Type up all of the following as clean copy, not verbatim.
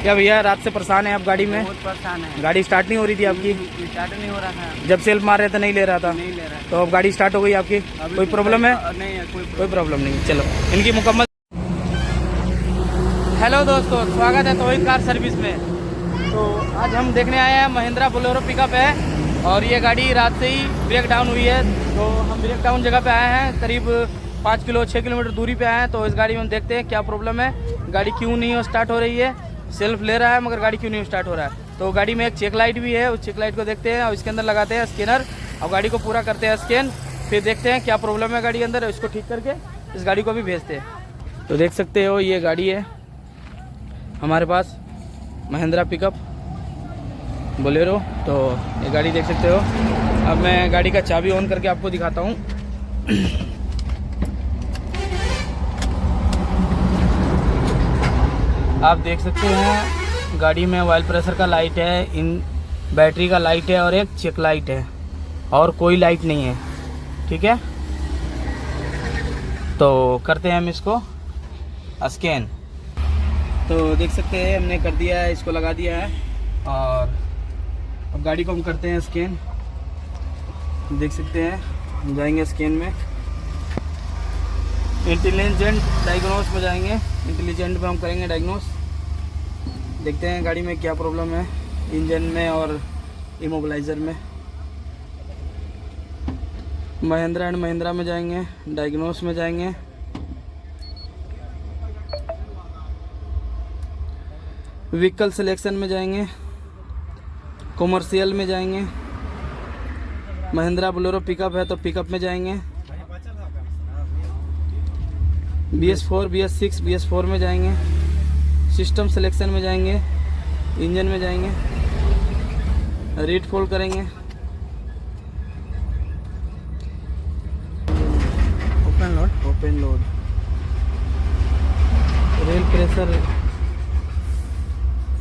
क्या भैया रात से परेशान है आप गाड़ी में? बहुत परेशान है। गाड़ी स्टार्ट नहीं हो रही थी आपकी? स्टार्ट नहीं हो रहा था। जब सेल्फ मार रहे थे नहीं ले रहा था? नहीं ले रहा है। तो अब गाड़ी स्टार्ट हो गई आपकी? कोई प्रॉब्लम है? नहीं है, कोई प्रॉब्लम नहीं। चलो इनकी मुकम्मल। हेलो दोस्तों, स्वागत है तौहीद कार सर्विस में। तो आज हम देखने आए हैं महिंद्रा बोलेरो पिकअप है और ये गाड़ी रात से ही ब्रेक डाउन हुई है। तो हम ब्रेक डाउन जगह पे आए हैं, करीब 6 किलोमीटर दूरी पे आए हैं। तो इस गाड़ी में हम देखते हैं क्या प्रॉब्लम है, गाड़ी क्यों नहीं स्टार्ट हो रही है। सेल्फ ले रहा है मगर गाड़ी क्यों नहीं स्टार्ट हो रहा है। तो गाड़ी में एक चेक लाइट भी है, उस चेक लाइट को देखते हैं और इसके अंदर लगाते हैं स्कैनर और गाड़ी को पूरा करते हैं स्कैन। फिर देखते हैं क्या प्रॉब्लम है गाड़ी के अंदर, इसको ठीक करके इस गाड़ी को भी भेजते हैं। तो देख सकते हो ये गाड़ी है हमारे पास, महिंद्रा पिकअप बोलेरो। तो ये गाड़ी देख सकते हो। अब मैं गाड़ी का चाबी ऑन करके आपको दिखाता हूँ। आप देख सकते हैं गाड़ी में ऑयल प्रेशर का लाइट है, इन बैटरी का लाइट है और एक चेक लाइट है और कोई लाइट नहीं है। ठीक है, तो करते हैं हम इसको स्कैन। तो देख सकते हैं हमने कर दिया है, इसको लगा दिया है और अब गाड़ी को हम करते हैं स्कैन। देख सकते हैं हम जाएंगे स्कैन में, इंटेलिजेंट डायग्नोस में जाएंगे। इंटेलिजेंट में हम करेंगे डायग्नोस। देखते हैं गाड़ी में क्या प्रॉब्लम है, इंजन में और इमोबिलाइज़र में। महिंद्रा एंड महिंद्रा में जाएंगे, डायग्नोस में जाएंगे, व्हीकल सिलेक्शन में जाएंगे, कॉमर्शियल में जाएंगे। महिंद्रा बोलेरो पिकअप है तो पिकअप में जाएंगे, BS4, BS6, BS4 में जाएंगे, सिस्टम सिलेक्शन में जाएंगे, इंजन में जाएंगे, रीड फोल्ड करेंगे, open load, rail pressure,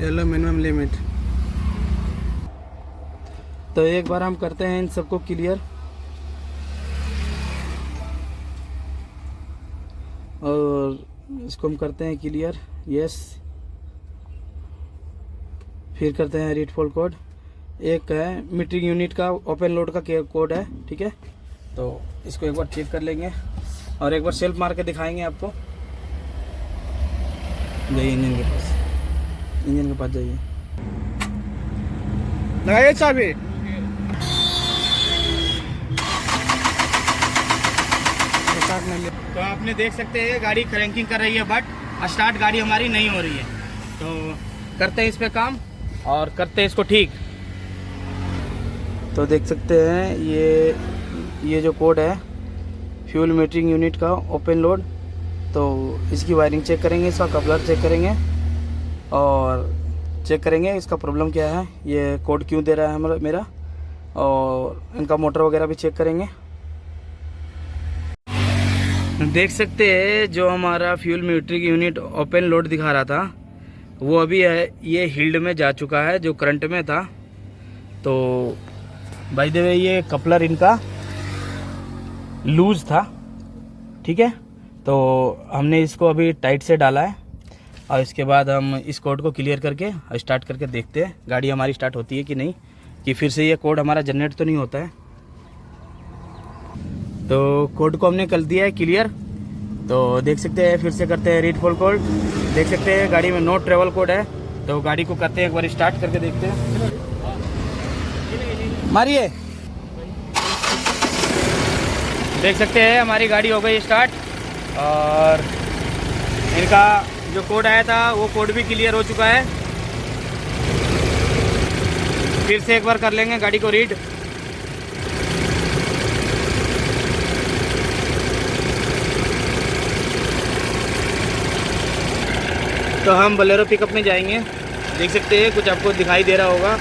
yellow minimum limit. तो एक बार हम करते हैं इन सबको क्लियर और इसको हम करते हैं क्लियर, यस। फिर करते हैं रीड फोल्ड कोड। एक है मीटरिंग यूनिट का ओपन लोड का कोड है। ठीक है, तो इसको एक बार चेक कर लेंगे और एक बार सेल्फ मार के दिखाएंगे आपको। जाइए इंजन के पास, इंजन के पास जाइए, लगाइए चाबी। तो आपने देख सकते हैं गाड़ी क्रैंकिंग कर रही है बट स्टार्ट गाड़ी हमारी नहीं हो रही है। तो करते हैं इस पे काम और करते हैं इसको ठीक। तो देख सकते हैं ये जो कोड है फ्यूल मीटरिंग यूनिट का ओपन लोड। तो इसकी वायरिंग चेक करेंगे, इसका कपलर चेक करेंगे और चेक करेंगे इसका प्रॉब्लम क्या है, ये कोड क्यों दे रहा है मेरा, और इनका मोटर वगैरह भी चेक करेंगे। देख सकते हैं जो हमारा fuel metering unit open load दिखा रहा था वो अभी है ये हील्ड में जा चुका है जो करंट में था। तो बाय द वे ये कपलर इनका लूज था। ठीक है, तो हमने इसको अभी टाइट से डाला है और इसके बाद हम इस कोड को क्लियर करके स्टार्ट करके देखते हैं गाड़ी हमारी स्टार्ट होती है कि नहीं, कि फिर से ये कोड हमारा जनरेट तो नहीं होता है। तो कोड को हमने कर दिया है क्लियर। तो देख सकते हैं, फिर से करते हैं रीड फोल्ड कोड। देख सकते हैं गाड़ी में नो ट्रेवल कोड है। तो गाड़ी को करते हैं एक बार स्टार्ट करके देखते हैं, मारिए। देख सकते हैं हमारी गाड़ी हो गई स्टार्ट और इनका जो कोड आया था वो कोड भी क्लियर हो चुका है। फिर से एक बार कर लेंगे गाड़ी को रीड। तो हम बोलेरो पिकअप में जाएंगे। देख सकते हैं कुछ आपको दिखाई दे रहा होगा।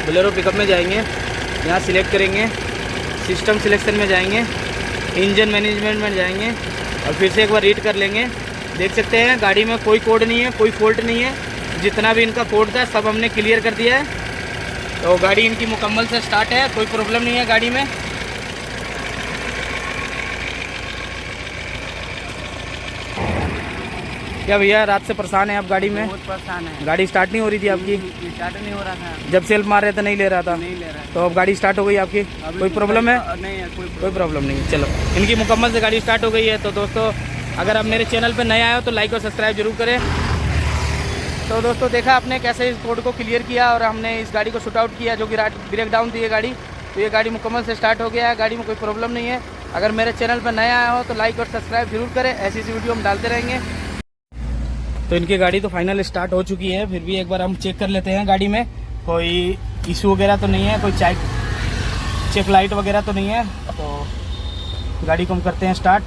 बोलेरो पिकअप में जाएंगे, यहाँ सिलेक्ट करेंगे, सिस्टम सिलेक्शन में जाएंगे, इंजन मैनेजमेंट में जाएंगे और फिर से एक बार रीड कर लेंगे। देख सकते हैं गाड़ी में कोई कोड नहीं है, कोई फॉल्ट नहीं है। जितना भी इनका कोड था सब हमने क्लियर कर दिया है। तो गाड़ी इनकी मुकम्मल से स्टार्ट है, कोई प्रॉब्लम नहीं है गाड़ी में। क्या भैया रात से परेशान है आप गाड़ी में? बहुत परेशान है। गाड़ी स्टार्ट नहीं हो रही थी आपकी? स्टार्ट नहीं हो रहा था। जब सेल्फ मार रहे थे नहीं ले रहा था? नहीं ले रहा है। तो अब गाड़ी स्टार्ट हो गई आपकी? कोई प्रॉब्लम है? नहीं है, कोई प्रॉब्लम नहीं है। चलो, इनकी मुकम्मल से गाड़ी स्टार्ट हो गई है। तो दोस्तों अगर आप मेरे चैनल पर नए आए हो तो लाइक और सब्सक्राइब जरूर करें। तो दोस्तों देखा आपने कैसे इस कोड को क्लियर किया और हमने इस गाड़ी को शूट आउट किया जो कि ब्रेक डाउन थी ये गाड़ी। तो ये गाड़ी मुकम्मल से स्टार्ट हो गया है, गाड़ी में कोई प्रॉब्लम नहीं है। अगर मेरे चैनल पर नया आया हो तो लाइक और सब्सक्राइब जरूर करें, ऐसी वीडियो हम डालते रहेंगे। तो इनकी गाड़ी तो फाइनल स्टार्ट हो चुकी है, फिर भी एक बार हम चेक कर लेते हैं गाड़ी में कोई इशू वगैरह तो नहीं है, कोई चेक लाइट वगैरह तो नहीं है। तो गाड़ी को हम करते हैं स्टार्ट।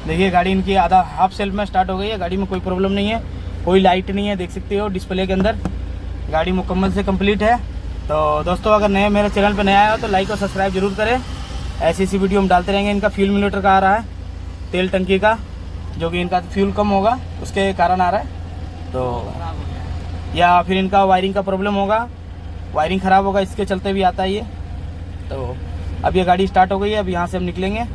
देखिए गाड़ी इनकी आधा हाफ सेल्फ में स्टार्ट हो गई है, गाड़ी में कोई प्रॉब्लम नहीं है, कोई लाइट नहीं है, देख सकते हो डिस्प्ले के अंदर। गाड़ी मुकम्मल से कंप्लीट है। तो दोस्तों अगर नए मेरे चैनल पर नया आया हो तो लाइक और सब्सक्राइब जरूर करें, ऐसी वीडियो हम डालते रहेंगे। इनका फ्यूल मिलीमीटर का आ रहा है, तेल टंकी का, जो कि इनका फ्यूल कम होगा उसके कारण आ रहा है। तो या फिर इनका वायरिंग का प्रॉब्लम होगा, वायरिंग ख़राब होगा, इसके चलते भी आता है ये। तो अब ये गाड़ी स्टार्ट हो गई है, अब यहाँ से हम निकलेंगे।